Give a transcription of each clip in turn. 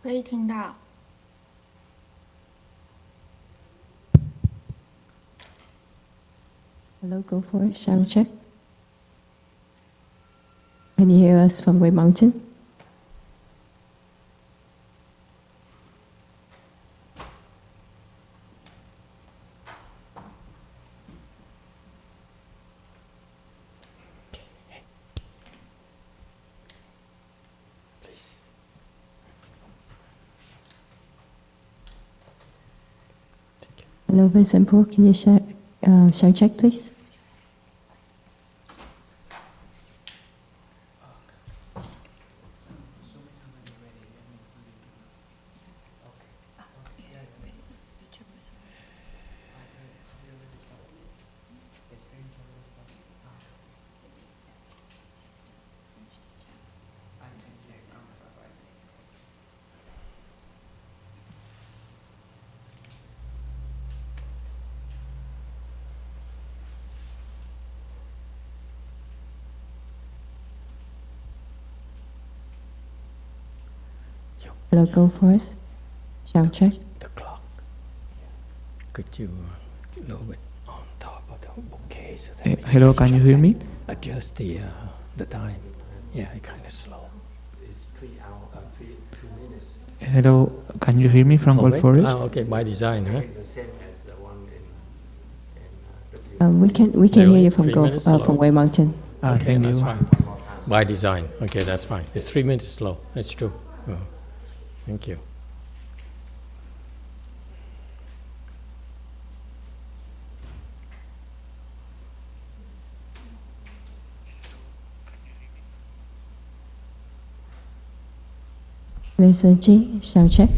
可以听到。Hello, go for it. Sound check. Can you hear us from Way Mountain? Please. Thank you. Hello, Vincent Poor. Can you sound check, please? Hello, go for it. Sound check. The clock. Could you lower it on top of the bouquet so that we Hello, can you hear me? adjust the time? Yeah, it's kind of slow. It's 3 hours, 3 minutes. Hello, can you hear me from Gold Okay. Forest? Okay, by design, huh? It's the same as the one in We can hear Really? you from 3 minutes slow? from Way Mountain. Okay, Thank that's you. fine. By design. Okay, that's fine. It's 3 minutes slow. That's true. Oh, thank you. Vincent G, sound check.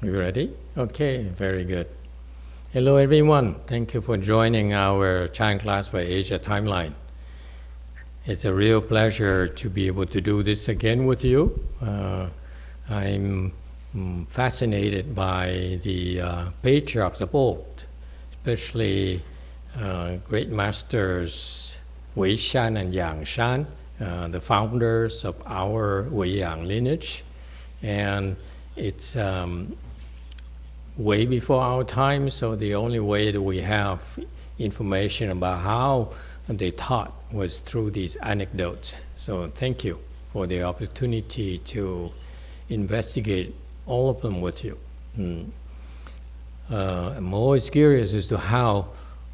You ready? Okay, very good. Hello everyone. Thank you for joining our Chan class by Asia Timeline. It's a real pleasure to be able to do this again with you. I'm fascinated by the patriarchs of old, especially great masters Wei Shan and Yang Shan, the founders of our Wei Yang lineage. And it's way before our time, so the only way that we have information about how they taught was through these anecdotes. So thank you for the opportunity to investigate all of them with you. I'm always curious as to how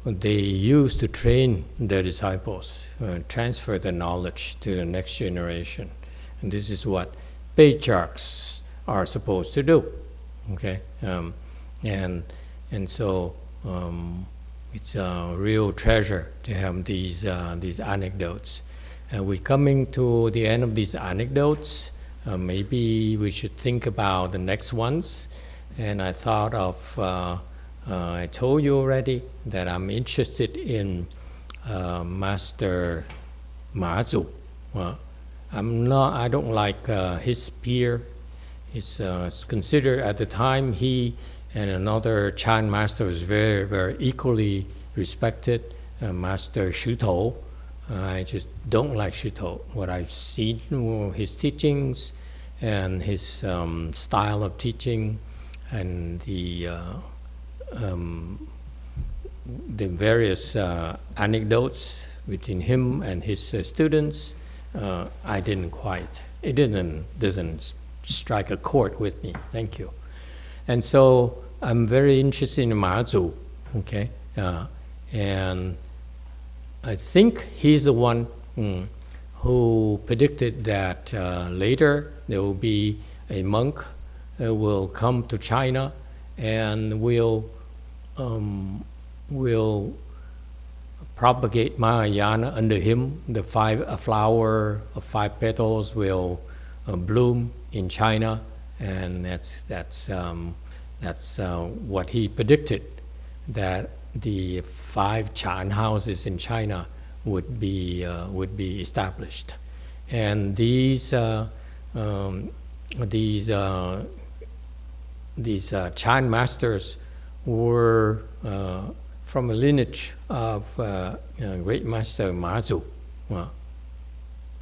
they used to train their disciples, transfer the knowledge to the next generation. And this is what patriarchs are supposed to do. Okay, and so it's a real treasure to have these anecdotes. And we're coming to the end of these anecdotes. Maybe we should think about the next ones. And I thought of, I told you already that I'm interested in Master Ma Zu. I don't like his peer. It's considered at the time he and another Chan master was very, very equally respected, Master Shu Tou. I just don't like Shito. What I've seen, his teachings and his style of teaching, and the various anecdotes between him and his students, I didn't quite. It doesn't strike a chord with me. Thank you. And so I'm very interested in Ma Zu. Okay, and I think he's the one who predicted that later there will be a monk who will come to China and will propagate Mahayana under him. A flower of 5 petals will bloom in China, and that's what he predicted, that the 5 Chan houses in China would be established, and these Chan masters were from a lineage of great master Ma Zu.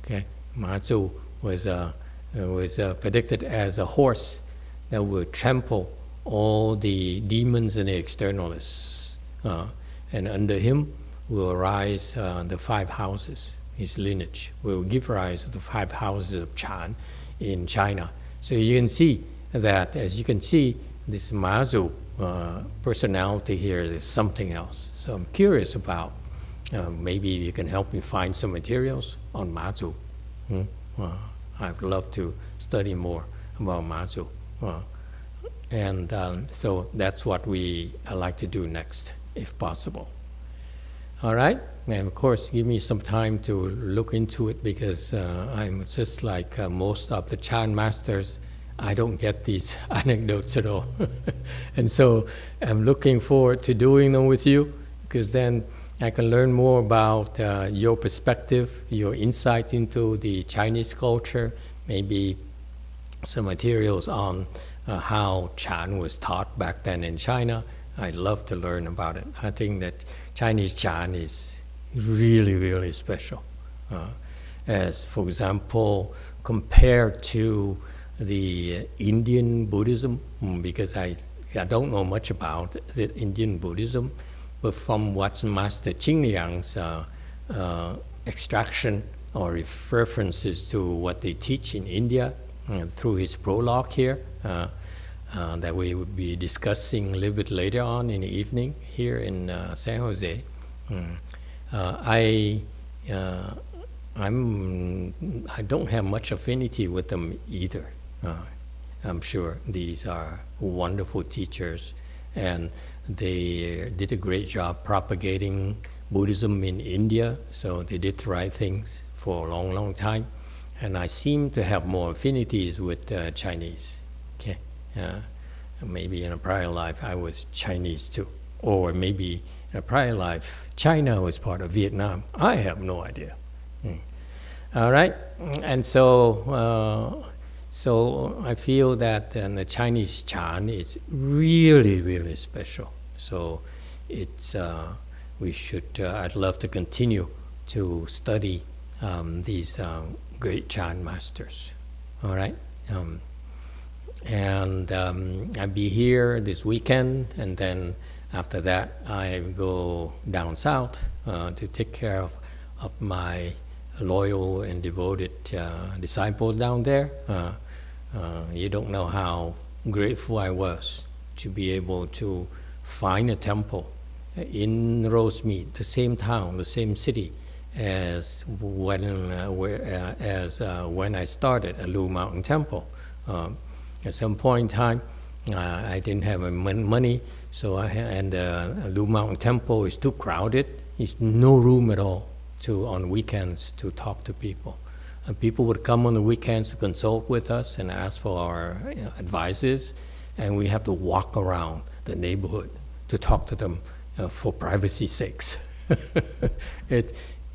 Okay, Ma Zu was predicted as a horse that would trample all the demons and the externalists, and under him will arise the 5 houses. His lineage will give rise to the 5 houses of Chan in China. So you can see that, as you can see, this Ma Zu personality here is something else. So I'm curious about, maybe you can help me find some materials on Ma Zu. I'd love to study more about Ma Zu. And so that's what I like to do next, if possible. All right, and of course, give me some time to look into it, because I'm just like most of the Chan masters. I don't get these anecdotes at all. And so I'm looking forward to doing them with you, because then I can learn more about your perspective, your insight into the Chinese culture, maybe some materials on how Chan was taught back then in China. I'd love to learn about it. I think that Chinese Chan is really, really special. As, for example, compared to the Indian Buddhism, because I don't know much about the Indian Buddhism, but from what Master Ching Liang's extraction or references to what they teach in India through his prologue here, that we would be discussing a little bit later on in the evening here in San Jose. I don't have much affinity with them either. I'm sure these are wonderful teachers, and they did a great job propagating Buddhism in India, so they did the right things for a long, long time. And I seem to have more affinities with Chinese. Okay, maybe in a prior life I was Chinese too, or maybe in a prior life China was part of Vietnam. I have no idea. All right, and so I feel that the Chinese Chan is really, really special. So it's we should. I'd love to continue to study these great Chan masters. All right. And I'll be here this weekend, and then after that I go down south to take care of my loyal and devoted disciples down there. You don't know how grateful I was to be able to find a temple in Rosemead, the same town, the same city as when I started at Lu Mountain Temple. At some point in time, I didn't have money, so Lu Mountain Temple is too crowded. There's no room at all on weekends to talk to people. And people would come on the weekends to consult with us and ask for our advices, and we have to walk around the neighborhood to talk to them for privacy's sakes.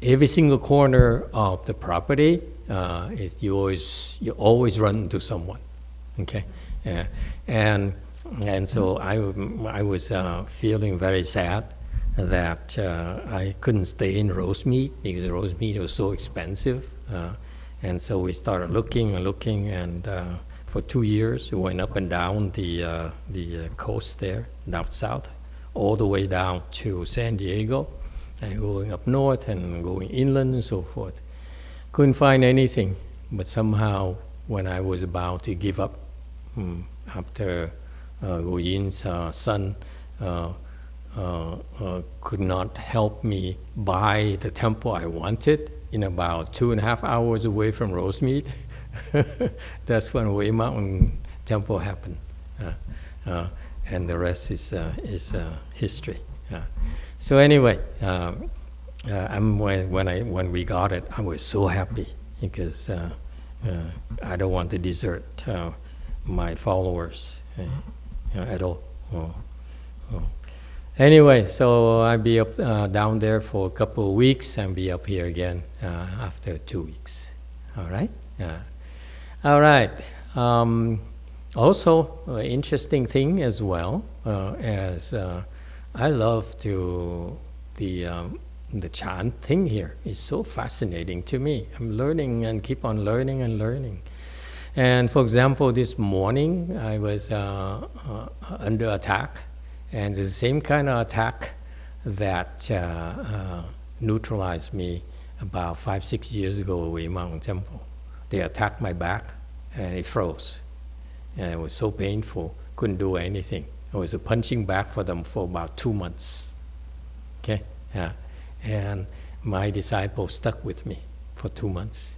Every single corner of the property you always run into someone. Okay, and so I was feeling very sad that I couldn't stay in roast meat because roast meat was so expensive. And so we started looking, and for 2 years we went up and down the coast there, down south, all the way down to San Diego, and going up north and going inland and so forth. Couldn't find anything, but somehow when I was about to give up, after Goyin's son could not help me buy the temple I wanted in about 2.5 hours away from roast meat, that's when Way Mountain Temple happened. And the rest is history. So anyway, when we got it, I was so happy because I don't want to desert my followers at all. Anyway, so I'll be up down there for a couple of weeks and be up here again after 2 weeks. All right? All right. Also, interesting thing as well, as I love the chant thing here. It's so fascinating to me. I'm learning and keep on learning and learning. And for example, this morning I was under attack, and the same kind of attack that neutralized me about 5-6 years ago at Way Mountain Temple. They attacked my back and it froze. And it was so painful, couldn't do anything. I was a punching bag for them for about 2 months. Okay? And my disciple stuck with me for 2 months.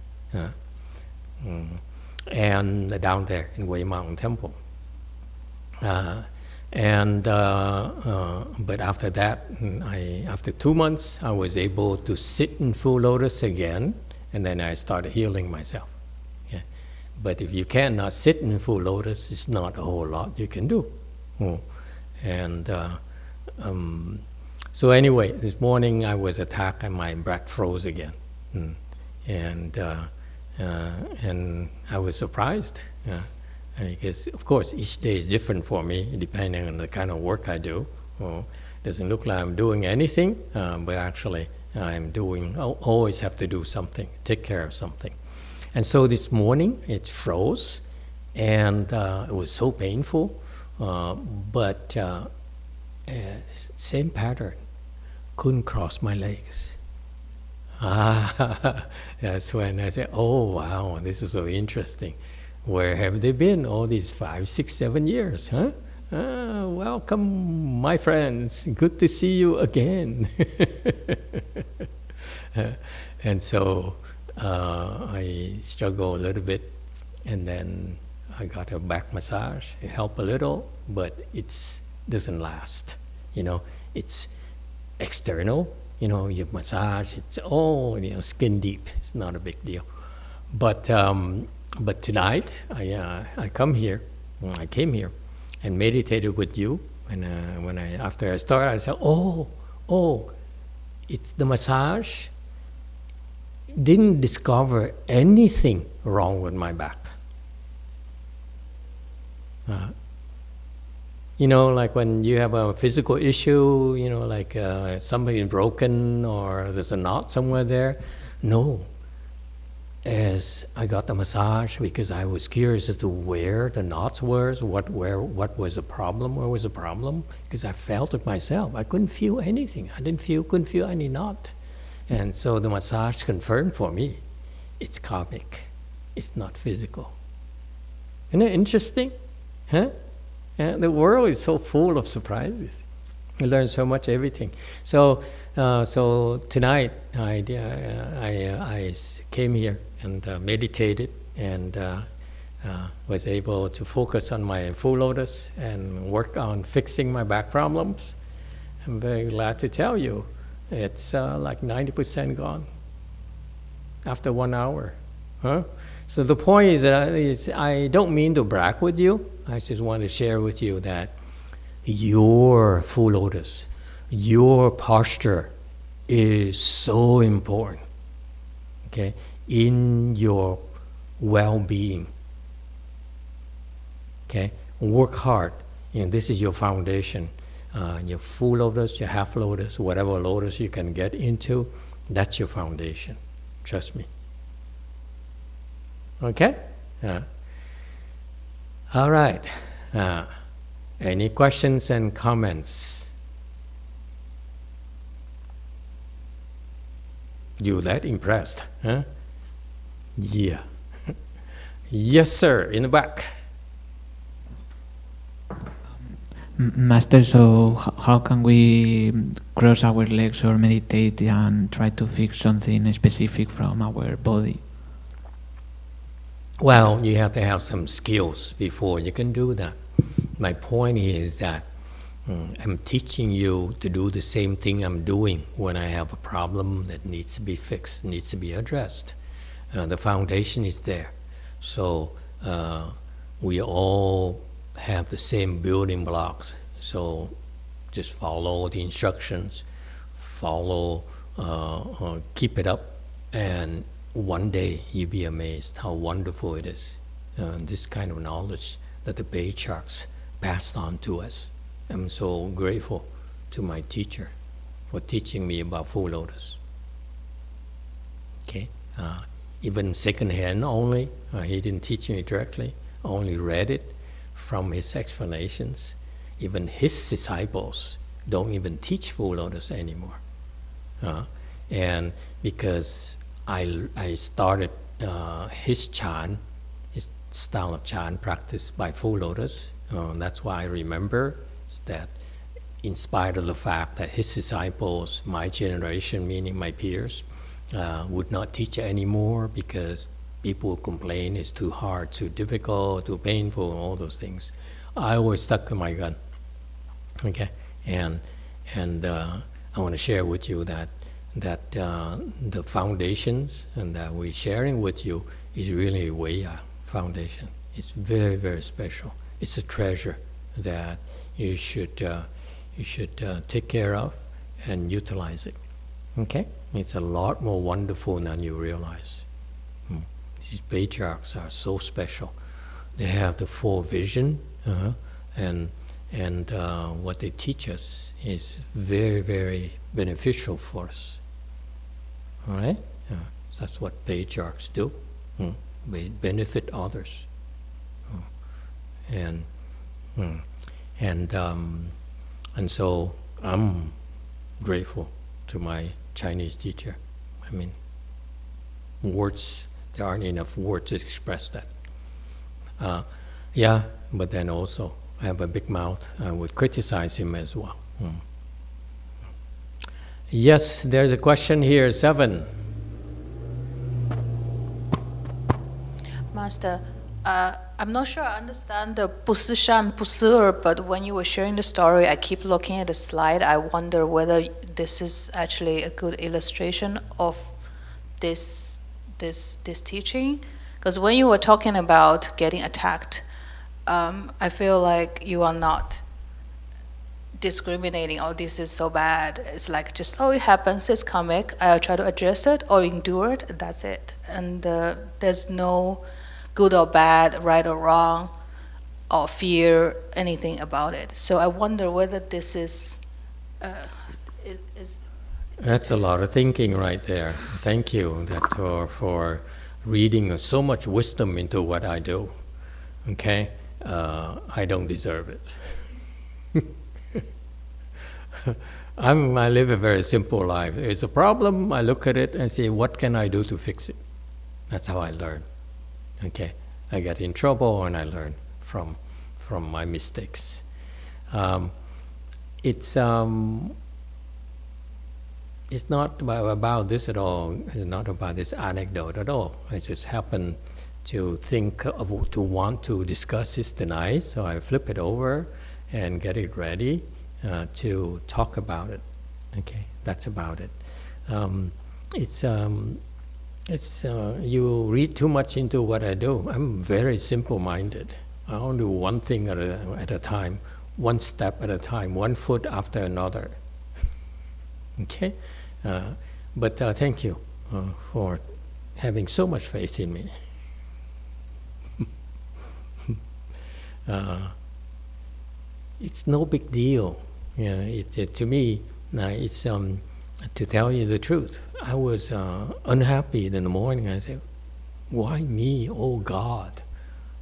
And down there in Way Mountain Temple. But after that, after 2 months, I was able to sit in full lotus again, and then I started healing myself. Okay? But if you cannot sit in full lotus, it's not a whole lot you can do. So anyway, this morning I was attacked and my back froze again. And I was surprised. Because, of course, each day is different for me, depending on the kind of work I do. Doesn't look like I'm doing anything, but actually I'm doing, always have to do something, take care of something. And so this morning, it froze, and it was so painful, but same pattern, couldn't cross my legs. That's when I said, oh, wow, this is so interesting. Where have they been all these 5, 6, 7 years, huh? Welcome, my friends. Good to see you again. And so I struggle a little bit, and then I got a back massage. It helped a little, but it doesn't last. It's external. You massage. It's all skin deep. It's not a big deal. But tonight, I came here and meditated with you. And after I started, I said, it's the massage. Didn't discover anything wrong with my back. Like when you have a physical issue, like something broken or there's a knot somewhere there. No. As I got the massage, because I was curious as to where the knots were, what was the problem, where was the problem, because I felt it myself. I couldn't feel anything. Couldn't feel any knot. And so the massage confirmed for me, it's karmic. It's not physical. Isn't it interesting? Huh? The world is so full of surprises. You learn so much, everything. So tonight I came here and meditated and was able to focus on my full lotus and work on fixing my back problems. I'm very glad to tell you, it's like 90% gone after 1 hour. Huh? So the point is that I don't mean to brag with you. I just want to share with you that your full lotus, your posture is so important, okay, in your well-being. Okay, work hard. This is your foundation. your full lotus, your half lotus, whatever lotus you can get into, that's your foundation. Trust me. Okay? All right. Any questions and comments? You that impressed, huh? Yeah. Yes, sir, in the back. Master, so how can we cross our legs or meditate and try to fix something specific from our body? Well, you have to have some skills before you can do that. My point is that I'm teaching you to do the same thing I'm doing when I have a problem that needs to be fixed, needs to be addressed. The foundation is there. So we all have the same building blocks. So just follow the instructions, keep it up, and one day you'll be amazed how wonderful it is. This kind of knowledge that the patriarchs passed on to us. I'm so grateful to my teacher for teaching me about full lotus. Okay, even secondhand only. He didn't teach me directly. I only read it from his explanations. Even his disciples don't even teach full lotus anymore. And because I started his Chan, his style of Chan practiced by full lotus, that's why I remember that in spite of the fact that his disciples, my generation, meaning my peers, would not teach anymore because people complain it's too hard, too difficult, too painful, and all those things. I always stuck to my gun. Okay, and I want to share with you that the foundations and that we're sharing with you is really a Way foundation. It's very, very special. It's a treasure that you should take care of and utilize it. Okay, it's a lot more wonderful than you realize. These patriarchs are so special. They have the full vision, and what they teach us is very, very beneficial for us. All right, so that's what patriarchs do. They benefit others, and so I'm grateful to my Chinese teacher. I mean, words, there aren't enough words to express that. Yeah, but then also I have a big mouth. I would criticize him as well. Yes, there's a question here, 7. Master, I'm not sure I understand the 不是善不是恶, but when you were sharing the story, I keep looking at the slide. I wonder whether this is actually a good illustration of this teaching. Because when you were talking about getting attacked, I feel like you are not discriminating, oh, this is so bad. It's like just, oh, it happens, it's comic, I'll try to address it or endure it, that's it. And there's no good or bad, right or wrong, or fear, anything about it. So I wonder whether this is That's a lot of thinking right there. Thank you for reading so much wisdom into what I do. Okay? I don't deserve it. I live a very simple life. It's a problem, I look at it and say, what can I do to fix it? That's how I learn. Okay? I get in trouble and I learn from my mistakes. It's not about this at all. It's not about this anecdote at all. I just happen to to want to discuss this tonight, so I flip it over and get it ready to talk about it. Okay, that's about it. You read too much into what I do. I'm very simple-minded. I only do one thing at a time, one step at a time, one foot after another. Okay, but thank you for having so much faith in me. It's no big deal. Yeah, to me, it's to tell you the truth. I was unhappy in the morning. I said, "Why me? Oh God,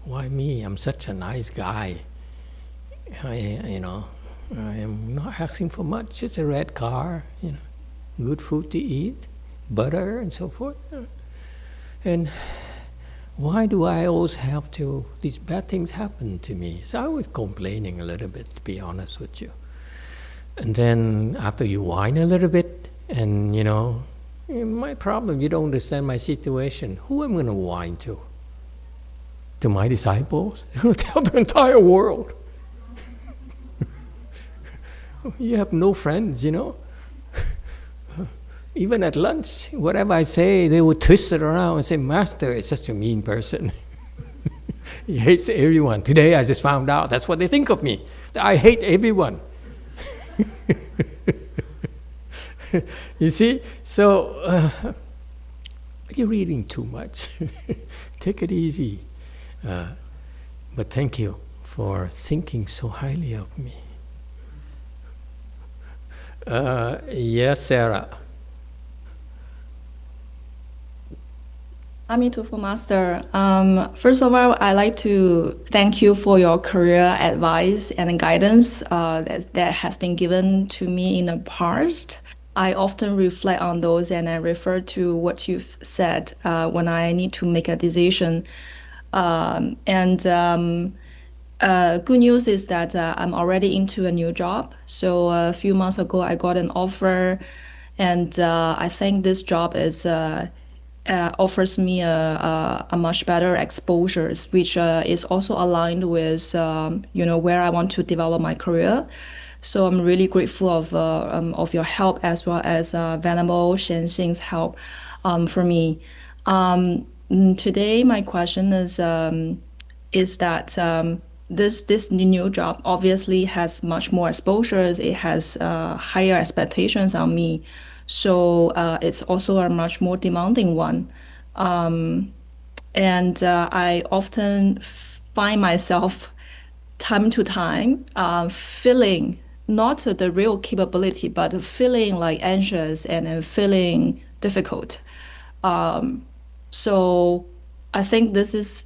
why me? I'm such a nice guy. I am not asking for much. Just a red car, good food to eat, butter, and so forth. And why do I always have to? These bad things happen to me." So I was complaining a little bit, to be honest with you. And then after you whine a little bit, and my problem, you don't understand my situation. Who am I going to whine to? To my disciples? Tell the entire world. You have no friends, Even at lunch, whatever I say, they will twist it around and say, "Master is such a mean person." He hates everyone. Today I just found out that's what they think of me. I hate everyone. You see? So, you're reading too much. Take it easy. But thank you for thinking so highly of me. Yes, Sarah. Amitabha Master. First of all, I'd like to thank you for your career advice and guidance that has been given to me in the past. I often reflect on those and I refer to what you've said when I need to make a decision. Good news is that I'm already into a new job. So a few months ago, I got an offer, and I think this job offers me a much better exposures, which is also aligned with where I want to develop my career. So I'm really grateful of your help as well as Venerable Shenxing's help for me. Today my question is that this new job obviously has much more exposures. It has higher expectations on me. So it's also a much more demanding one. I often find myself time to time feeling not the real capability, but feeling like anxious and feeling difficult. So I think this is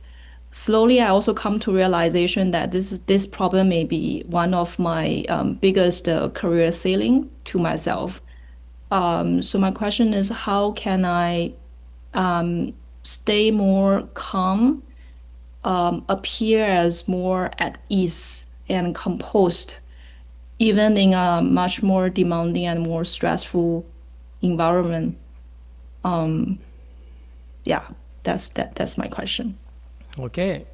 slowly I also come to realization that this problem may be one of my biggest career ceiling to myself. So my question is, how can I stay more calm, appear as more at ease and composed, even in a much more demanding and more stressful environment? That's my question. Okay.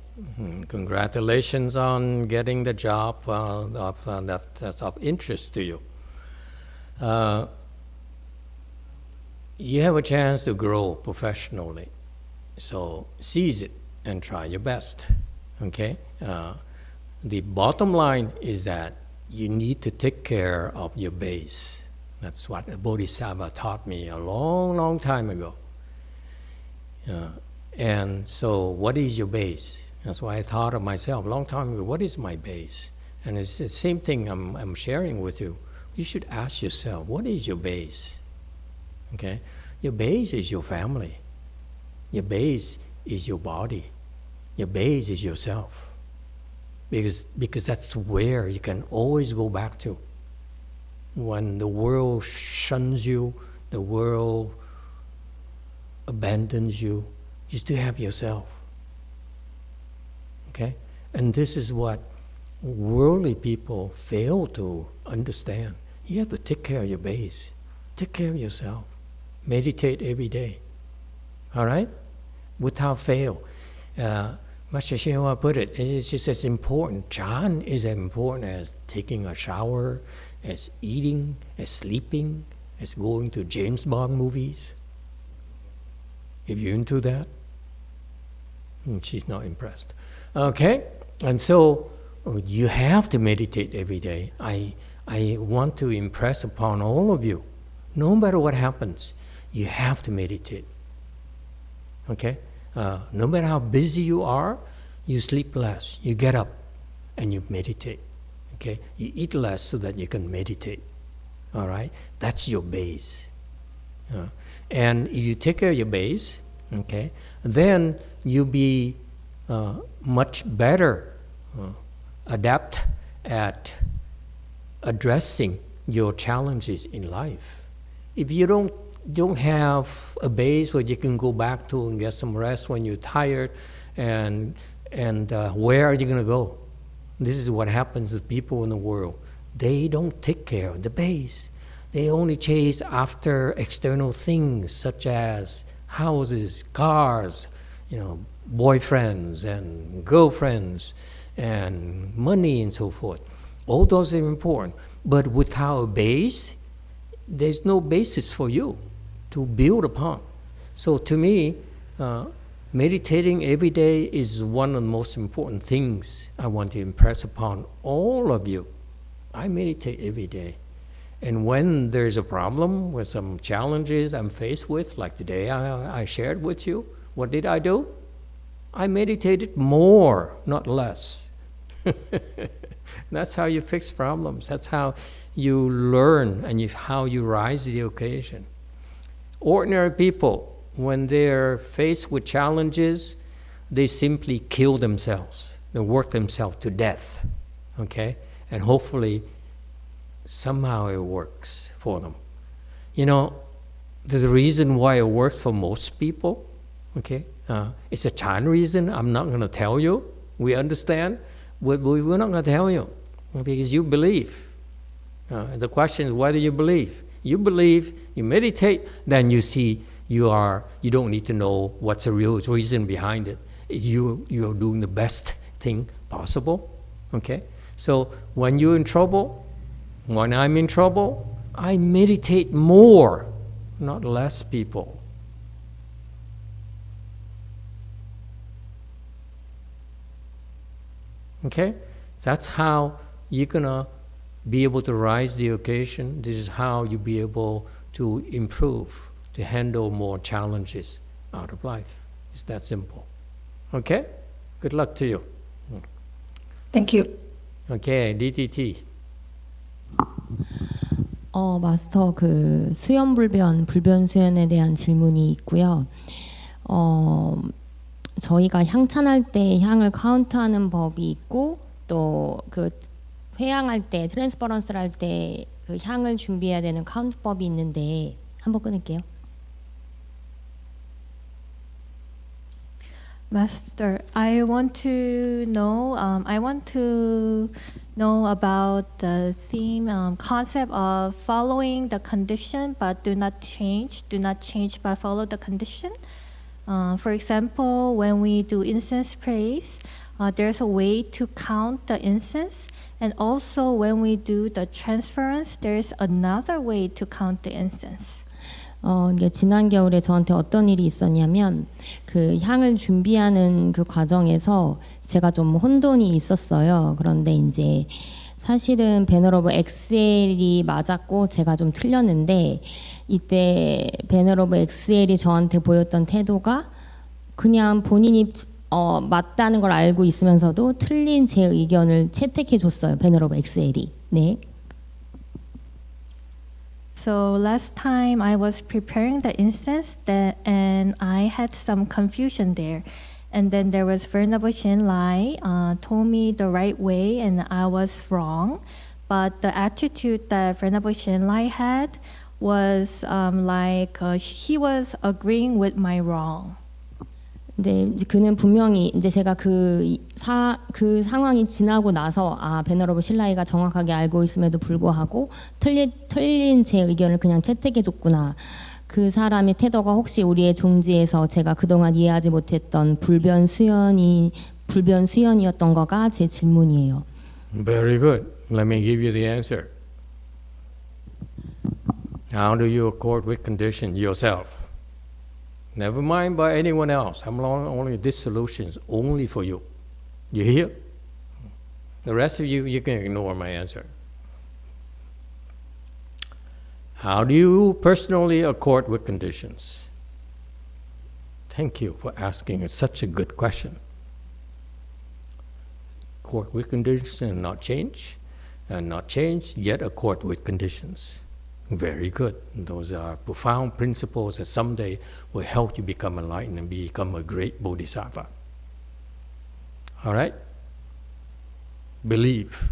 Congratulations on getting the job that's of interest to you. You have a chance to grow professionally, so seize it and try your best. Okay? The bottom line is that you need to take care of your base. That's what a Bodhisattva taught me a long, long time ago. And so what is your base? That's why I thought of myself a long time ago, what is my base? And it's the same thing I'm sharing with you. You should ask yourself, what is your base? Okay? Your base is your family. Your base is your body. Your base is yourself. Because that's where you can always go back to. When the world shuns you, the world abandons you, you still have yourself. Okay? And this is what worldly people fail to understand. You have to take care of your base. Take care of yourself. Meditate every day. All right? Without fail. Master Xinhua put it, it's just as important. Chan is as important as taking a shower, as eating, as sleeping, as going to James Bond movies. If you're into that, she's not impressed. Okay? And so you have to meditate every day. I want to impress upon all of you, no matter what happens, you have to meditate. Okay? No matter how busy you are, you sleep less. You get up and you meditate. Okay, you eat less so that you can meditate. All right, that's your base. And if you take care of your base, okay, then you'll be much better adept at addressing your challenges in life. If you don't have a base where you can go back to and get some rest when you're tired, and where are you going to go? This is what happens with people in the world. They don't take care of the base. They only chase after external things such as houses, cars, boyfriends and girlfriends and money and so forth. All those are important. But without a base, there's no basis for you to build upon. So to me, meditating every day is one of the most important things I want to impress upon all of you. I meditate every day. And when there's a problem with some challenges I'm faced with, like today I shared with you, what did I do? I meditated more, not less. That's how you fix problems. That's how you learn and how you rise to the occasion. Ordinary people, when they're faced with challenges, they simply kill themselves. They work themselves to death, okay? And hopefully, somehow it works for them. There's a reason why it works for most people, okay? It's a Chan reason. I'm not going to tell you. We understand. We're not going to tell you because you believe. The question is, whether you believe. You believe, you meditate, then you see you don't need to know what's the real reason behind it. You're doing the best thing possible, okay? So when you're in trouble, when I'm in trouble, I meditate more, not less, people. Okay? That's how you're going to be able to rise the occasion. This is how you'll be able to improve, to handle more challenges out of life. It's that simple. Okay? Good luck to you. Thank you. Okay, DTT. 마스터, 불변 수연에 대한 질문이 있고요. 저희가 향찬할 때 향을 카운트하는 법이 있고, 또 회향할 때, 트랜스퍼런스를 할 때 그 향을 준비해야 되는 카운트법이 있는데, 한번 끊을게요. Master, I want to know about the same concept of following the condition but do not change but follow the condition. For example, when we do incense praise, there's a way to count the incense, and also when we do the transference, there's another way to count the incense. 이게 지난 겨울에 저한테 어떤 일이 있었냐면 그 향을 준비하는 그 과정에서 제가 좀 혼돈이 있었어요. 그런데 이제 사실은 베너러블 XL이 맞았고 제가 좀 틀렸는데 이때 베너러블 XL이 저한테 보였던 태도가 그냥 본인이 맞다는 걸 알고 있으면서도 틀린 제 의견을 채택해 줬어요. 베너러블 XL이. 네. So last time I was preparing the incense and I had some confusion there. And then there was Venerable Shenlai told me the right way and I was wrong. But the attitude that Venerable Shenlai had was he was agreeing with my wrong. 네, 이제 그는 분명히 이제 제가 그 상황이 지나고 나서 베너러블 신라이가 정확하게 알고 있음에도 불구하고 틀린 제 의견을 그냥 채택해 줬구나. 그 사람의 태도가 혹시 우리의 종지에서 제가 그동안 이해하지 못했던 불변 수연이었던 거가 제 질문이에요. Very good. Let me give you the answer. How do you accord with condition yourself? Never mind by anyone else. I'm only this solution is only for you. You hear? The rest of you can ignore my answer. How do you personally accord with conditions? Thank you for asking such a good question. Accord with conditions and not change. and not change, yet accord with conditions. Very good. Those are profound principles that someday will help you become enlightened and become a great bodhisattva. All right? Believe.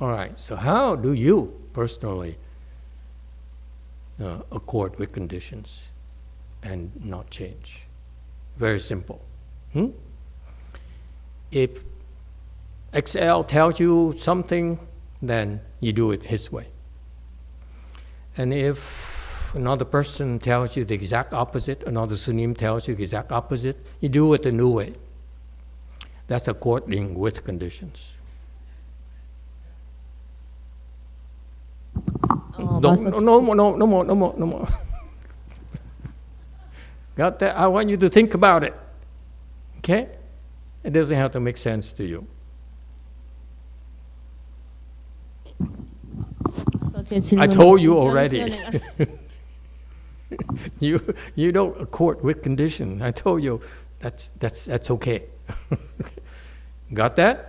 All right, so how do you personally accord with conditions and not change? Very simple. If XL tells you something, then you do it his way. And if another person tells you the exact opposite, another Sunim tells you the exact opposite, you do it the new way. That's according with conditions. No more. Got that? I want you to think about it. Okay? It doesn't have to make sense to you. I told you already. You don't accord with condition. I told you that's okay. Got that?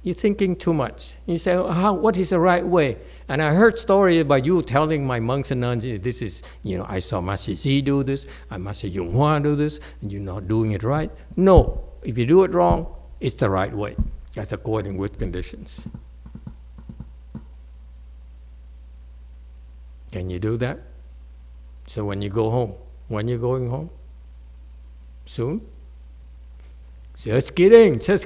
You're thinking too much. You say, what is the right way? And I heard stories about you telling my monks and nuns, this is, I saw Master Z do this, I Master YongHua do this, and you're not doing it right. No, if you do it wrong, it's the right way. That's according with conditions. Can you do that? So when you go home, when you're going home? Soon? Just kidding. See,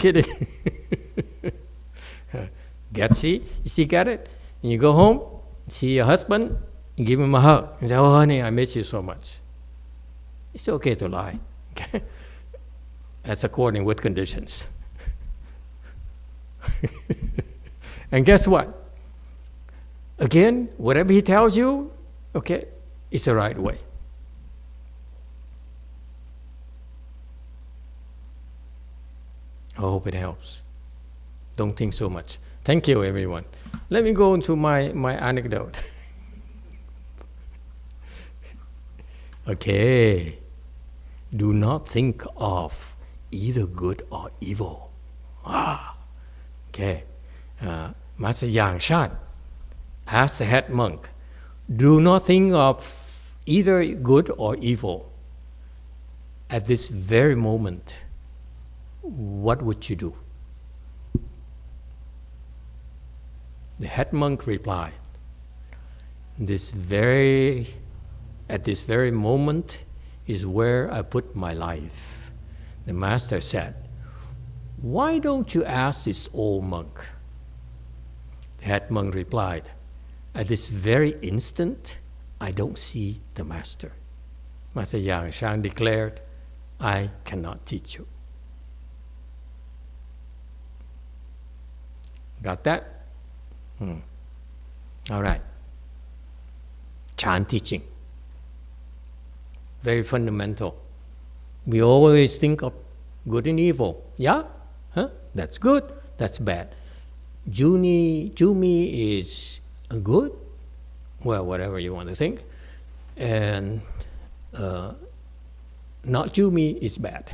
got it? And you go home, see your husband, you give him a hug, and say, oh honey, I miss you so much. It's okay to lie. Okay? That's according with conditions. And guess what? Again, whatever he tells you, okay, it's the right way. I hope it helps. Don't think so much. Thank you, everyone. Let me go into my anecdote. Okay. Do not think of either good or evil. Okay. Master YongHua asked the head monk, do not think of either good or evil. At this very moment, what would you do? The head monk replied, at this very moment is where I put my life. The master said, why don't you ask this old monk? The head monk replied, at this very instant, I don't see the master. Master YongHua declared, I cannot teach you. Got that? All right. Chan teaching. Very fundamental. We always think of good and evil. Yeah? Huh? That's good. That's bad. Jumi is good. Well, whatever you want to think. And not Jumi is bad.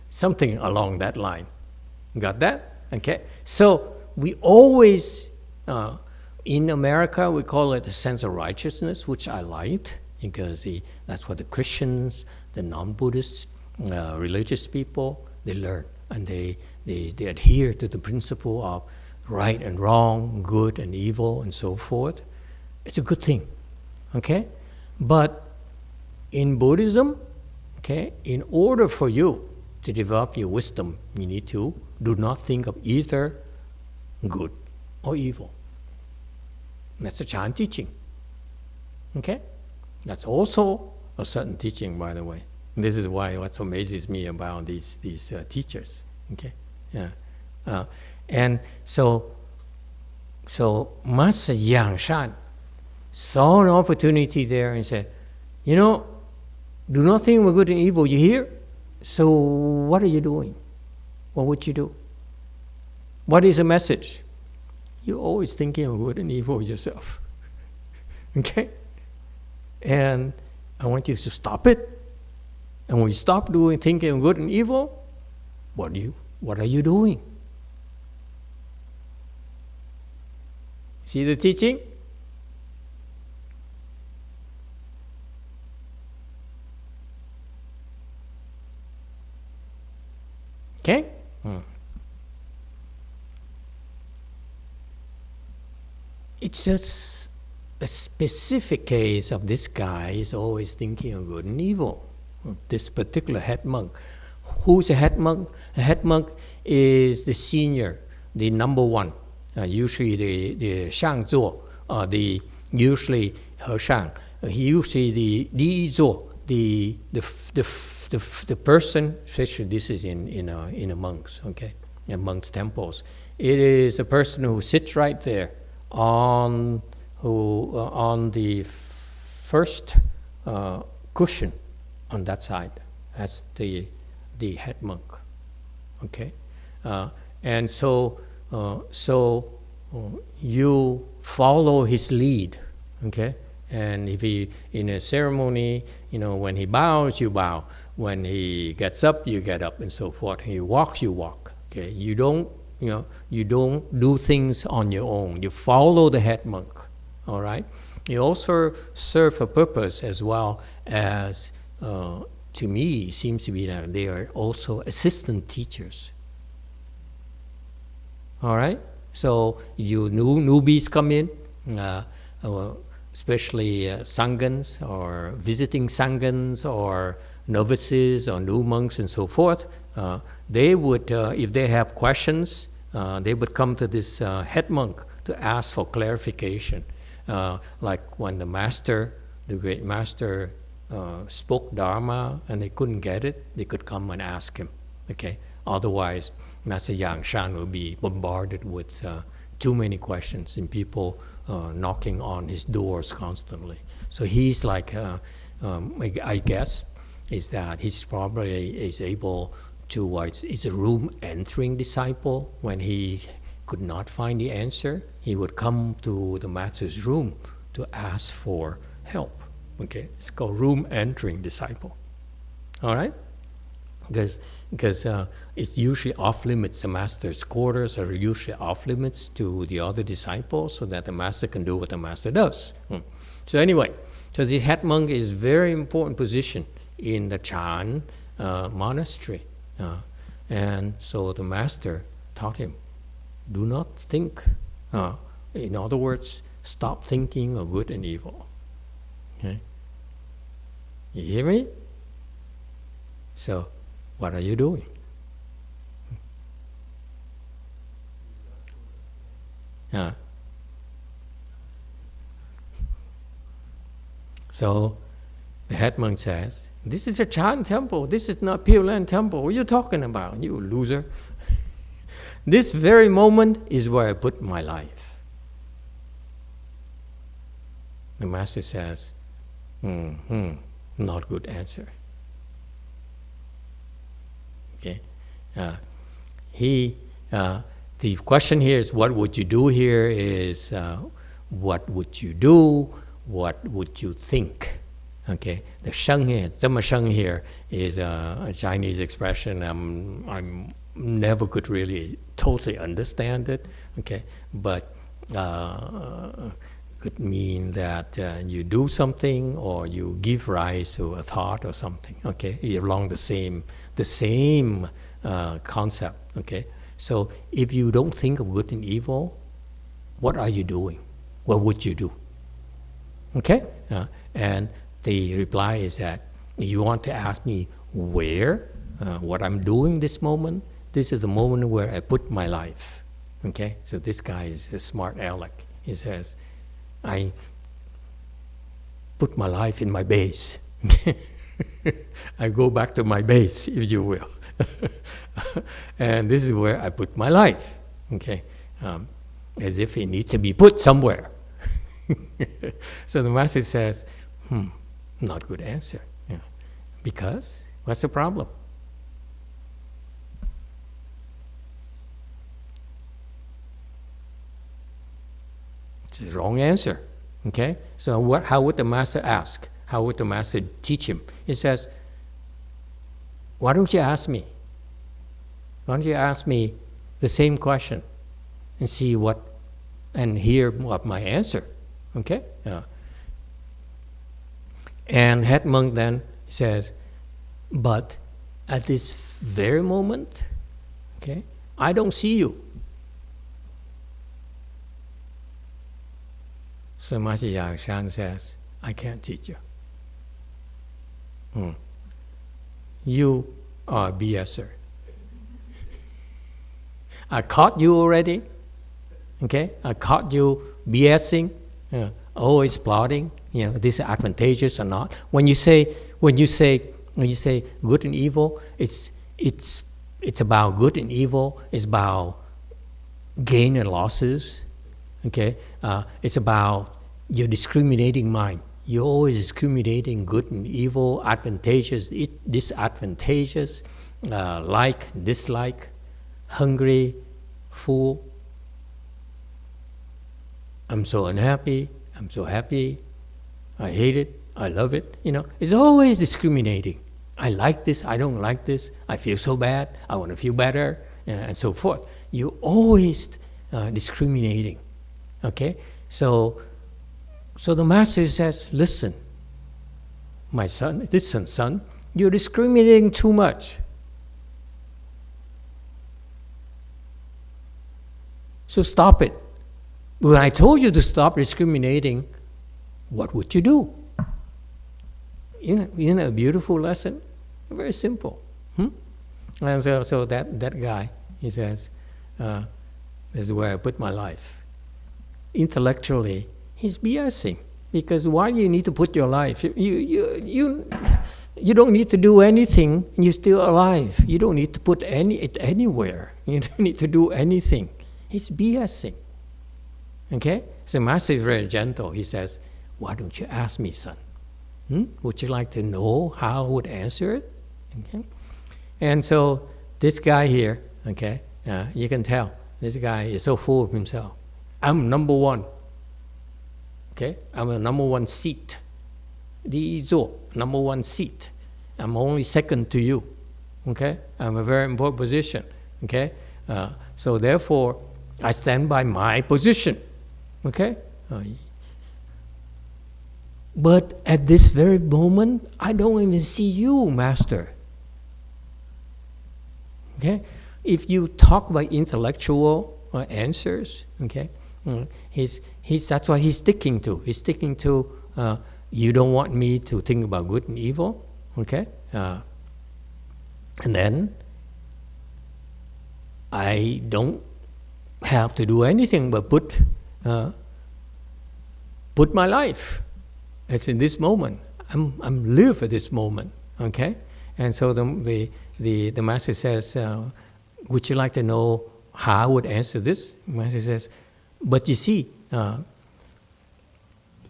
Something along that line. Got that? Okay. So we always, in America, we call it a sense of righteousness, which I liked, because that's what the Christians, the non-Buddhist, religious people, they learn. And they adhere to the principle of right and wrong, good and evil, and so forth. It's a good thing, okay? But in Buddhism, okay, in order for you to develop your wisdom, you need to do not think of either good or evil. That's a Chan teaching. Okay? That's also a certain teaching, by the way. This is why what amazes me about these teachers. Okay? Yeah. And so Master YongHua saw an opportunity there and said, do not think of good and evil. You hear? So what are you doing? What would you do? What is the message? You're always thinking of good and evil yourself. Okay? And I want you to stop it. And when you stop thinking of good and evil, what are you doing? See the teaching? Okay? It's just a specific case of this guy is always thinking of good and evil. This particular head monk. Who's a head monk? A head monk is the senior, the number one. Usually the 上座, the usually 和尚, usually the 第一座, the person, especially this is in a monks, okay, in monks' temples. It is a person who sits right there on the first cushion on that side. That's the head monk, okay, and so you follow his lead, okay. And if he in a ceremony, when he bows, you bow. When he gets up, you get up, and so forth. He walks, you walk. Okay, you don't do things on your own. You follow the head monk. All right. You also serve a purpose as well as, to me, it seems to be that they are also assistant teachers. All right. So you newbies come in. Especially sanghas or visiting sanghas or novices or new monks and so forth, they would, if they have questions, they would come to this head monk to ask for clarification. Like when the great master, spoke Dharma and they couldn't get it, they could come and ask him. Okay. Otherwise, Master Yang Shan will be bombarded with too many questions and people knocking on his doors constantly. So he's like, I guess, is that he's probably is able to, is a room entering disciple. When he could not find the answer, he would come to the master's room to ask for help. Okay, it's called room entering disciple. All right? Because it's usually off limits. The master's quarters are usually off limits to the other disciples so that the master can do what the master does. So anyway, this head monk is very important position in the Chan monastery. And so the master taught him, do not think. In other words, stop thinking of good and evil. Okay? You hear me? So, what are you doing? So the head monk says, this is a Chan temple. This is not Pure Land temple. What are you talking about, you loser? This very moment is where I put my life. The master says, not good answer. Okay, the question here is, what would you do here is, what would you do? What would you think? Okay, the sheng here, 这么sheng here is a Chinese expression. I'm never could really totally understand it. Okay, but could mean that you do something or you give rise to a thought or something. Okay, along the same concept. Okay, so if you don't think of good and evil, what are you doing? What would you do? Okay, and the reply is that you want to ask me where, what I'm doing this moment. This is the moment where I put my life. Okay, so this guy is a smart aleck. He says, I put my life in my base. I go back to my base, if you will. And this is where I put my life. Okay, as if it needs to be put somewhere. So the master says, not good answer. Yeah. Because, what's the problem? It's the wrong answer. Okay? So how would the master ask? How would the master teach him? He says, why don't you ask me? Why don't you ask me the same question and see what and hear what my answer. Okay? And head monk then says, but at this very moment, okay, I don't see you. So Master Yang says, I can't teach you. You are a BSer. I caught you already. Okay, I caught you BSing, always plotting. This is advantageous or not. When you say good and evil, it's about good and evil. It's about gain and losses. Okay, it's about your discriminating mind. You're always discriminating good and evil, advantageous, disadvantageous, like, dislike, hungry, full. I'm so unhappy. I'm so happy. I hate it. I love it. It's always discriminating. I like this. I don't like this. I feel so bad. I want to feel better, and so forth. You're always discriminating. Okay, so the master says, listen, my son, son, you're discriminating too much. So stop it. When I told you to stop discriminating, what would you do? Isn't it a beautiful lesson? Very simple. And so that guy, he says, this is where I put my life. Intellectually, he's BSing, because why do you need to put your life? You don't need to do anything, and you're still alive. You don't need to put it anywhere. You don't need to do anything. He's BSing. Okay? So Master is very gentle. He says, why don't you ask me, son? Would you like to know how I would answer it? Okay? And so this guy here, okay, you can tell, this guy is so full of himself. I'm number one. Okay? I'm a number one seat. Number one seat. I'm only second to you. Okay? I'm a very important position. Okay? So therefore, I stand by my position. Okay? But at this very moment, I don't even see you, Master. Okay? If you talk about intellectual answers, okay, that's what he's sticking to. He's sticking to, you don't want me to think about good and evil, okay? And then I don't have to do anything but put my life. It's in this moment. I'm live at this moment, okay? And so the master says, would you like to know how I would answer this? The master says, but you see,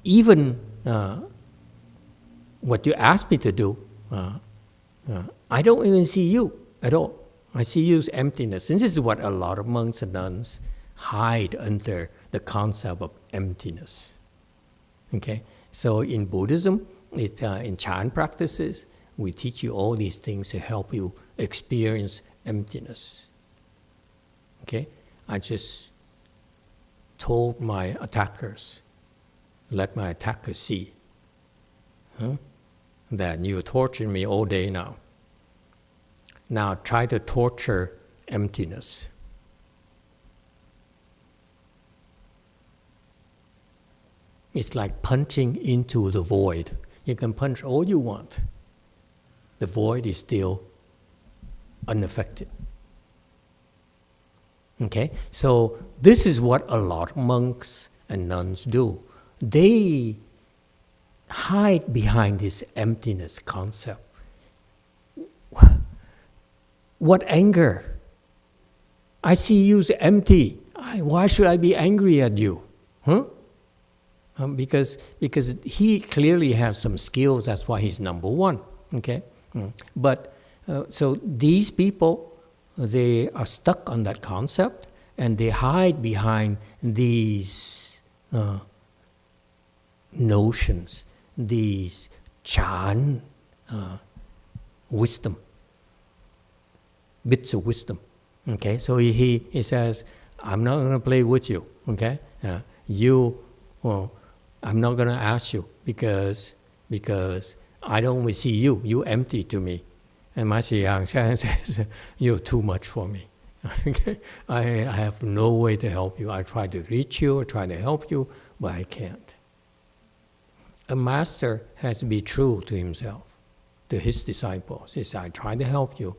even what you asked me to do, I don't even see you at all. I see you as emptiness. And this is what a lot of monks and nuns hide under the concept of emptiness. Okay? So in Buddhism, in Chan practices, we teach you all these things to help you experience emptiness. Okay? I just told my attackers, let my attackers see that you torture me all day now. Now try to torture emptiness. It's like punching into the void. You can punch all you want. The void is still unaffected. Okay? So this is what a lot of monks and nuns do. They hide behind this emptiness concept. What anger? I see you as empty. Why should I be angry at you? Because he clearly has some skills. That's why he's number one. Okay, but so these people, they are stuck on that concept, and they hide behind these notions, these Chan wisdom, bits of wisdom. Okay, so he says, I'm not going to play with you. Okay, I'm not going to ask you because I don't see you. You empty to me. And Master Yang Shan says, you're too much for me. Okay? I have no way to help you. I try to reach you, I try to help you, but I can't. A master has to be true to himself, to his disciples. He says, I try to help you,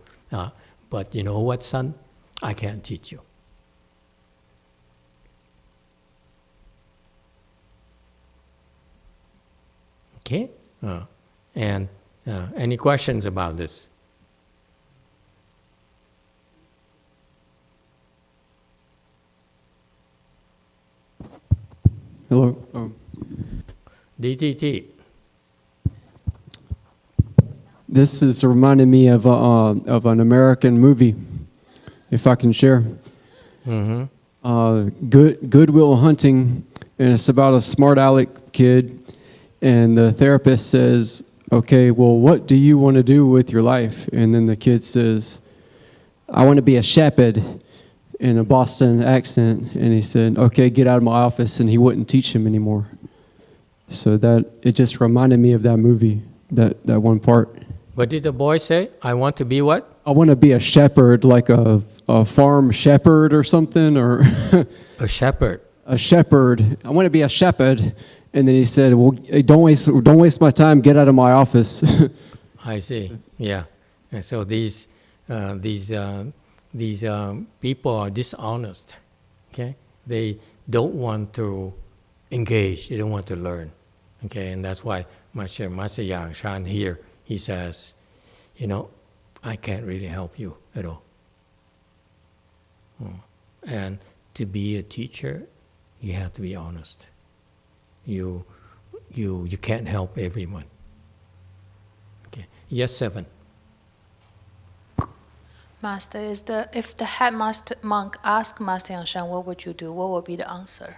but you know what, son? I can't teach you. Okay? Any questions about this? Hello. DTT. This is reminding me of an American movie, if I can share. Goodwill Hunting, and it's about a smart aleck kid, and the therapist says, okay, well, what do you want to do with your life? And then the kid says, I want to be a shepherd, in a Boston accent. And he said, okay, get out of my office, and he wouldn't teach him anymore. So that, it just reminded me of that movie, that one part. What did the boy say? I want to be what? I want to be a shepherd, like a farm shepherd or something, or A shepherd. a shepherd. I want to be a shepherd. And then he said, well, hey, don't waste my time. Get out of my office. I see. Yeah. And so these people are dishonest. Okay. They don't want to engage. They don't want to learn. Okay. And that's why Master Yang Shan here, he says, I can't really help you at all. And to be a teacher, you have to be honest. You can't help everyone. Okay. Yes, 7. Master, if the head monk asked Master Yang Shan, what would you do? What would be the answer?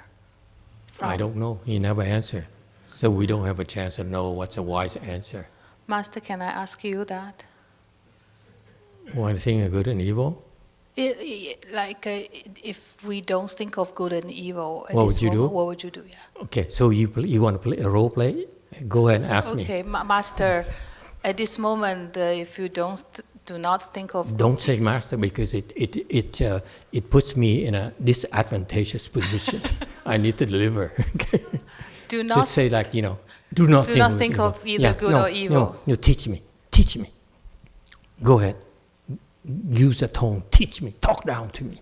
I don't know. He never answered. So we don't have a chance to know what's a wise answer. Master, can I ask you that? One thing of good and evil? If we don't think of good and evil at What this would you moment, do? what would you do? Yeah. Okay, so you want to play a role play? Go ahead and ask me. Okay, Master, at this moment, if you do not think of Don't say master because it puts me in a disadvantageous position. I need to deliver. Okay? do not Just say do not think of either good or evil. No, teach me. Go ahead. Use a tone. Teach me. Talk down to me.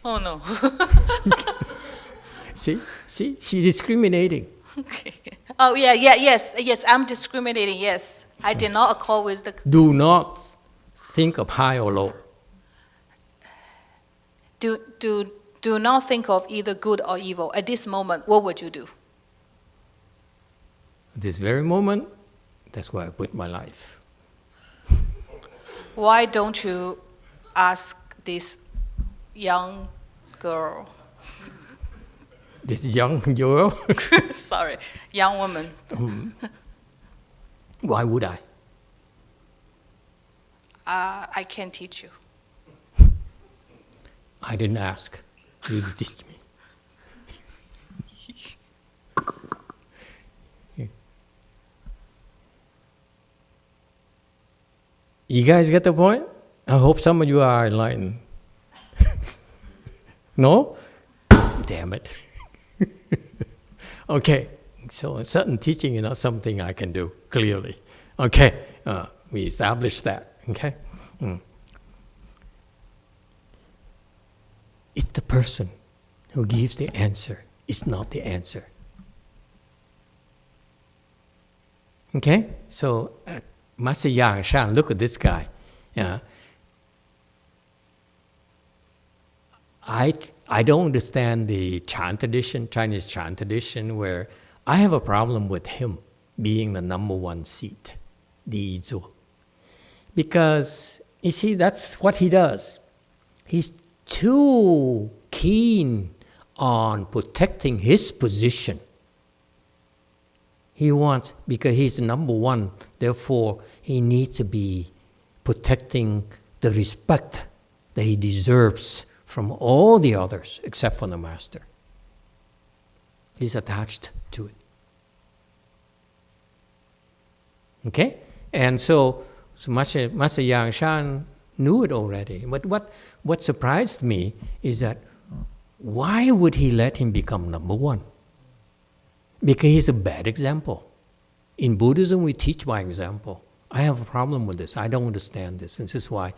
Oh no. See, she's discriminating. Okay. Oh yes. I'm discriminating. Yes, I did not accord with the. Do not think of high or low. Do not think of either good or evil at this moment. What would you do? At this very moment, that's where I put my life. Why don't you ask this young girl? This young girl? Sorry, young woman. Why would I? I can't teach you. I didn't ask. You teach me. You guys get the point? I hope some of you are enlightened. No? Damn it. Okay, so certain teaching is not something I can do, clearly. Okay, we established that, okay? It's the person who gives the answer. It's not the answer. Okay, so Master Yang Shan, look at this guy. I don't understand the Chan tradition, Chinese Chan tradition, where I have a problem with him being the number one seat, Di Zhu. Because, you see, that's what he does. He's too keen on protecting his position. He wants, because he's the number one, therefore he needs to be protecting the respect that he deserves from all the others except for the master. He's attached to it. Okay? And so Master YongHua knew it already. But what surprised me is that why would he let him become number one? Because he's a bad example. In Buddhism, we teach by example. I have a problem with this. I don't understand this. And this is why,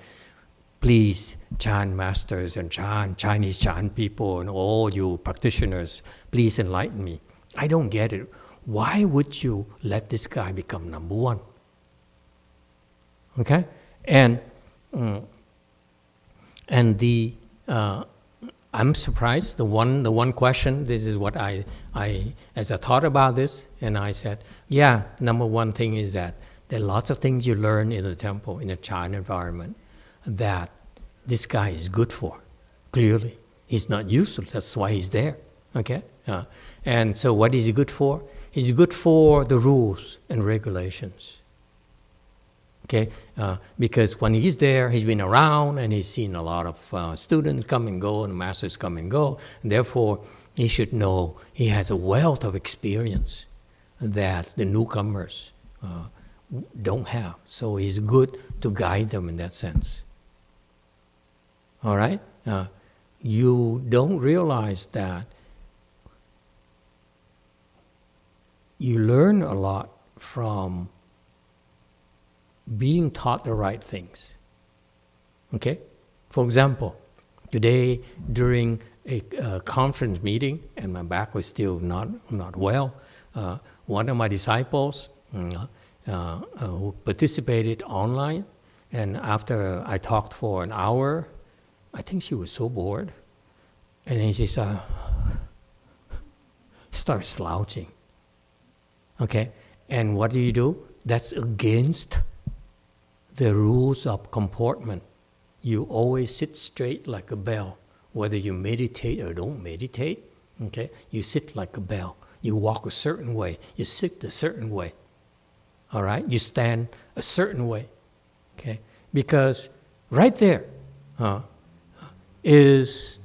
please, Chan masters and Chinese Chan people and all you practitioners, please enlighten me. I don't get it. Why would you let this guy become number one? Okay? And I'm surprised. The one question, this is what I as I thought about this, and I said, yeah, number one thing is that there are lots of things you learn in the temple, in a Chan environment, that this guy is good for. Clearly, he's not useful. That's why he's there. Okay, and so what is he good for? He's good for the rules and regulations. Okay, because when he's there, he's been around and he's seen a lot of students come and go and masters come and go. And therefore, he should know he has a wealth of experience that the newcomers don't have. So he's good to guide them in that sense. All right? You don't realize that you learn a lot from being taught the right things. Okay? For example, today during a conference meeting, and my back was still not well, one of my disciples who participated online, and after I talked for an hour, I think she was so bored, and then she started slouching. Okay? And what do? That's against the rules of comportment. You always sit straight like a bell, whether you meditate or don't meditate. Okay, you sit like a bell. You walk a certain way. You sit a certain way. All right, you stand a certain way. Okay, because right there is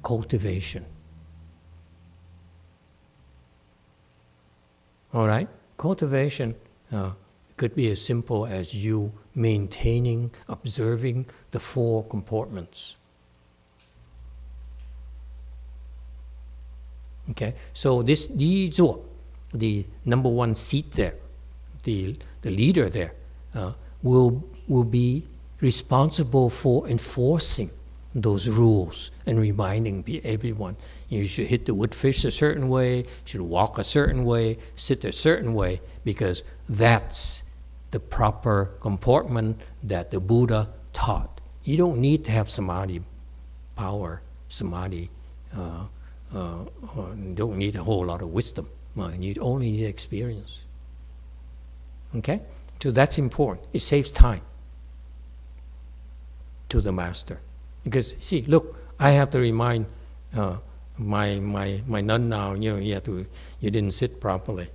cultivation. All right, cultivation could be as simple as you maintaining, observing the four comportments. Okay, so this Di Zuo, the number one seat there, the leader there, will be responsible for enforcing those rules and reminding everyone, you should hit the wood fish a certain way, should walk a certain way, sit a certain way, because that's the proper comportment that the Buddha taught. You don't need to have samadhi power, samadhi, don't need a whole lot of wisdom. You only need experience. Okay? So that's important. It saves time to the master. Because, see, look, I have to remind my nun now, you didn't sit properly.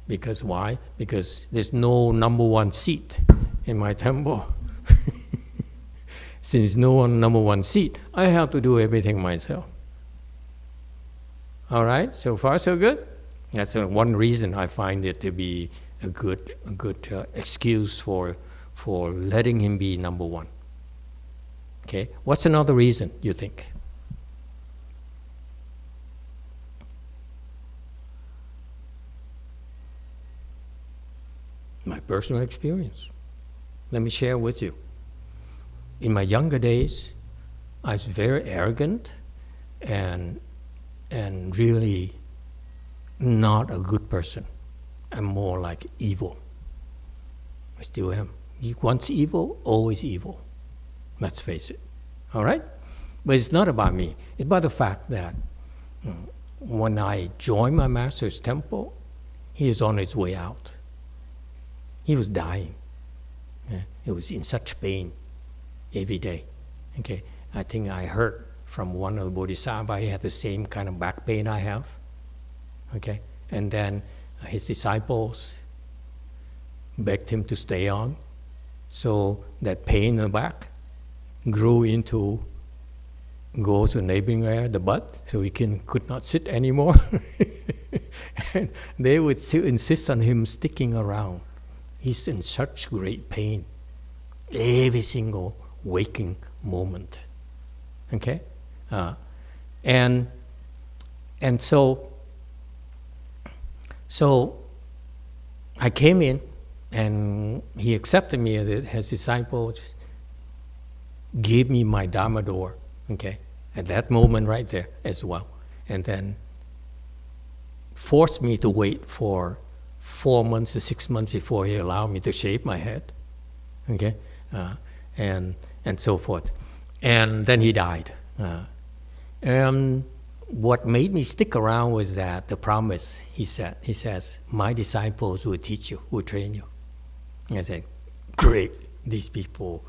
Because why? Because there's no number one seat in my temple. Since no number one seat, I have to do everything myself. All right, so far so good. That's one reason I find it to be a good excuse for letting him be number one. Okay, what's another reason you think? My personal experience. Let me share with you. In my younger days, I was very arrogant and really not a good person. I'm more like evil. I still am. Once evil, always evil. Let's face it. All right? But it's not about me. It's about the fact that when I joined my master's temple, he is on his way out. He was dying. He was in such pain every day. Okay, I think I heard from one of the bodhisattvas, he had the same kind of back pain I have. Okay, and then his disciples begged him to stay on. So that pain in the back grew into go to neighboring area, the butt, so he could not sit anymore. And they would still insist on him sticking around. He's in such great pain every single waking moment. Okay? And so I came in, and he accepted me as disciple, gave me my Dharma door, okay, at that moment right there as well, and then forced me to wait for 4 months to 6 months before he allowed me to shave my head, okay, and so forth. And then he died. And what made me stick around was that the promise he says, my disciples will teach you, will train you. I said, great, these people,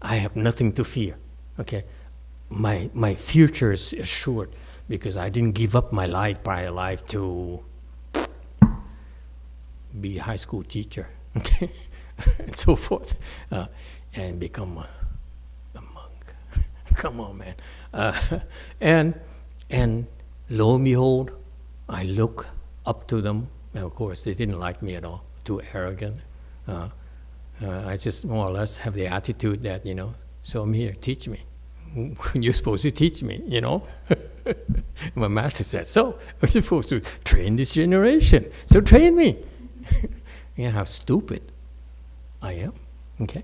I have nothing to fear, okay? My future is assured because I didn't give up my prior life to be a high school teacher, okay? And so forth, and become a monk. Come on, man. And lo and behold, I look up to them, and of course they didn't like me at all, too arrogant. I just more or less have the attitude that, so I'm here, teach me. You're supposed to teach me, My master said, so I'm supposed to train this generation, so train me. How stupid I am, okay?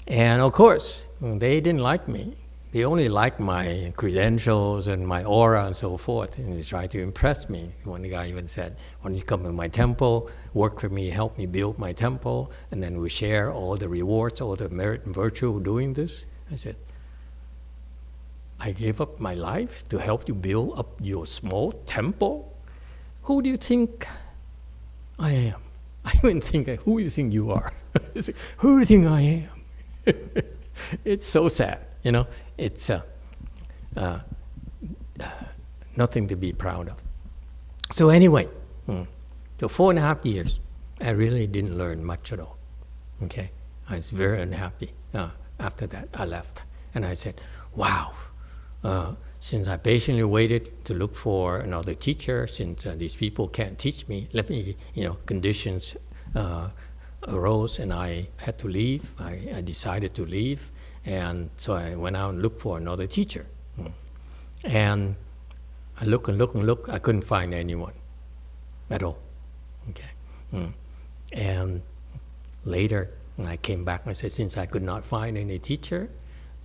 And of course, they didn't like me. They only liked my credentials and my aura and so forth, and they tried to impress me. One guy even said, why don't you come to my temple, work for me, help me build my temple, and then we share all the rewards, all the merit and virtue of doing this. I said, I gave up my life to help you build up your small temple? Who do you think I am? I even think, who do you think you are? Who do you think I am? It's so sad, It's nothing to be proud of. So anyway, so 4.5 years, I really didn't learn much at all. Okay, I was very unhappy. After that, I left, and I said, "Wow, since I patiently waited to look for another teacher, since these people can't teach me, let me, conditions arose, and I had to leave. I decided to leave." And so I went out and looked for another teacher. And I look and look and look, I couldn't find anyone at all. Okay. And later, I came back and I said, since I could not find any teacher,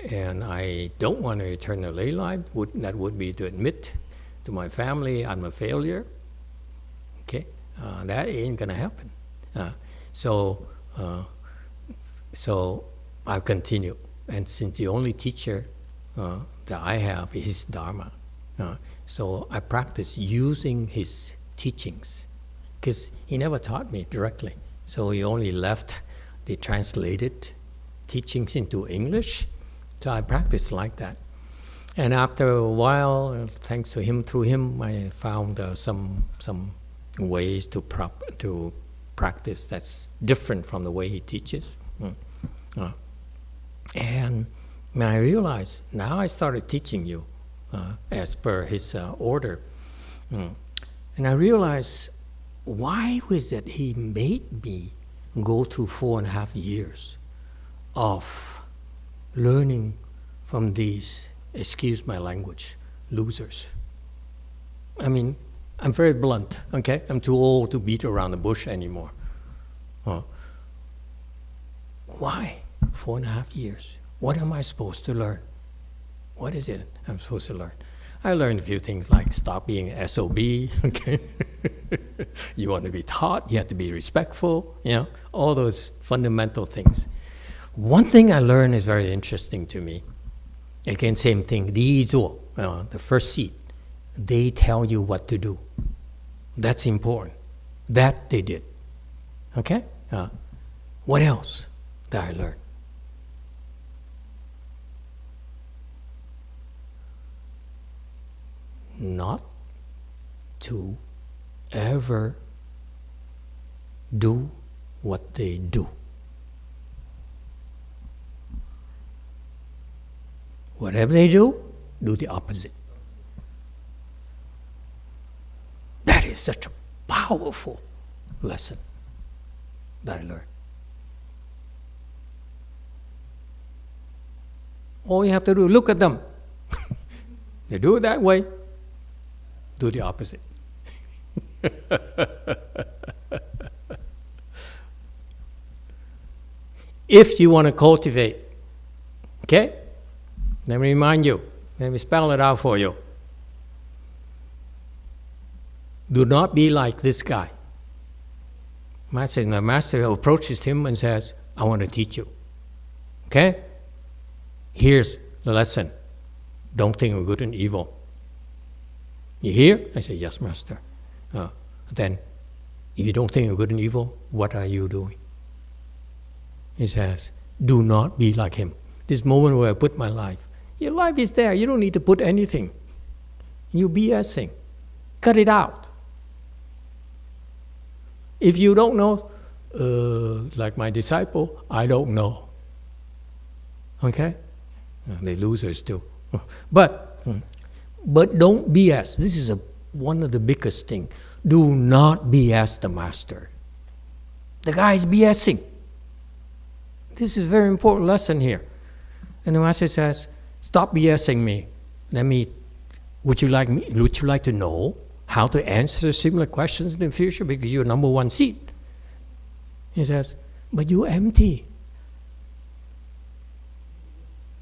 and I don't want to return to lay life, that would be to admit to my family I'm a failure. Okay, that ain't gonna happen. So I'll continue. And since the only teacher that I have is Dharma, so I practice using his teachings, because he never taught me directly. So he only left the translated teachings into English. So I practice like that. And after a while, thanks to him, through him, I found some ways to practice that's different from the way he teaches. And when I realized, now I started teaching you as per his order. And I realized, why was it he made me go through 4.5 years of learning from these, excuse my language, losers? I mean, I'm very blunt, okay? I'm too old to beat around the bush anymore. Why 4.5 years? What am I supposed to learn? What is it I'm supposed to learn? I learned a few things like stop being an SOB, okay? You want to be taught, you have to be respectful, all those fundamental things. One thing I learned is very interesting to me. Again, same thing, the first seat, they tell you what to do. That's important. That they did, okay? What else did I learn? Not to ever do what they do. Whatever they do the opposite. That is such a powerful lesson that I learned. All you have to do, look at them. They do it that way, do the opposite. If you want to cultivate, okay? Let me remind you, let me spell it out for you. Do not be like this guy. The master approaches him and says, I want to teach you. Okay? Here's the lesson. Don't think of good and evil. You hear? I say, yes, master. Then, if you don't think of good and evil, what are you doing? He says, do not be like him. This moment where I put my life. Your life is there. You don't need to put anything. You BSing. Cut it out. If you don't know, like my disciple, I don't know. Okay? They're losers too. But don't BS. This is one of the biggest things. Do not BS the master. The guy is BSing. This is a very important lesson here. And the master says, stop BSing me. Would you like to know how to answer similar questions in the future because you're number one seat? He says, but you're empty.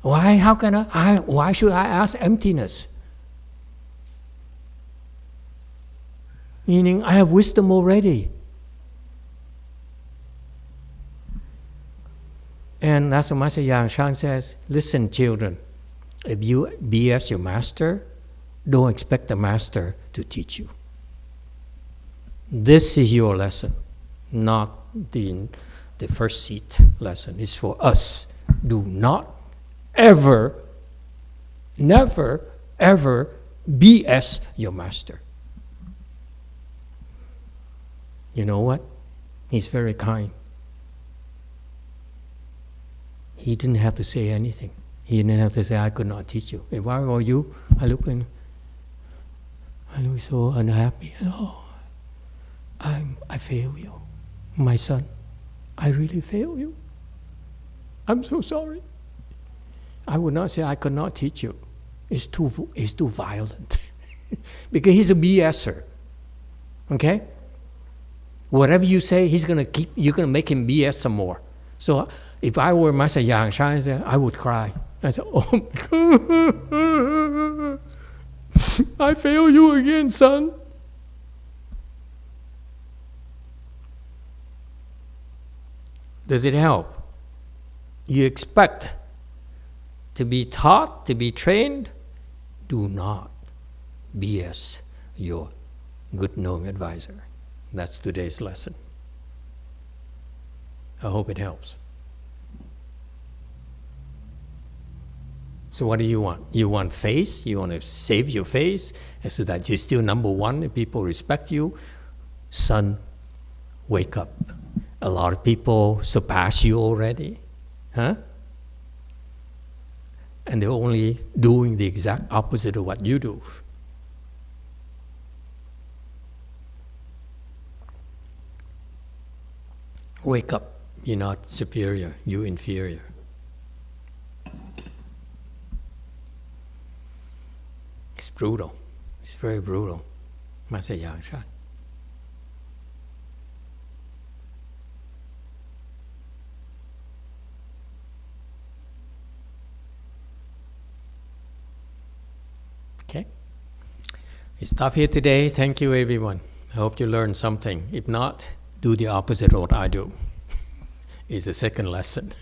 Why should I ask emptiness? Meaning I have wisdom already. And that's what Master YongHua says, listen children, if you BS your master, don't expect the master to teach you. This is your lesson, not the first seat lesson. It's for us. Do not ever, never, ever BS your master. You know what? He's very kind. He didn't have to say anything. He didn't have to say, I could not teach you. If I were you, I look so unhappy. Oh, I fail you. My son, I really fail you. I'm so sorry. I would not say I could not teach you. It's too violent. Because he's a BSer. Okay? Whatever you say, you're gonna make him BS some more. So if I were Master YongHua, I would cry. I said, oh my God, I fail you again, son. Does it help? You expect to be taught, to be trained? Do not BS your good knowing advisor. That's today's lesson. I hope it helps. So what do you want? You want face? You want to save your face so that you're still number one and people respect you? Son, wake up. A lot of people surpass you already. Huh? And they're only doing the exact opposite of what you do. Wake up. You're not superior. You're inferior. It's brutal. It's very brutal. Master YongHua. Okay. We stop here today. Thank you, everyone. I hope you learned something. If not, do the opposite of what I do. It's the second lesson.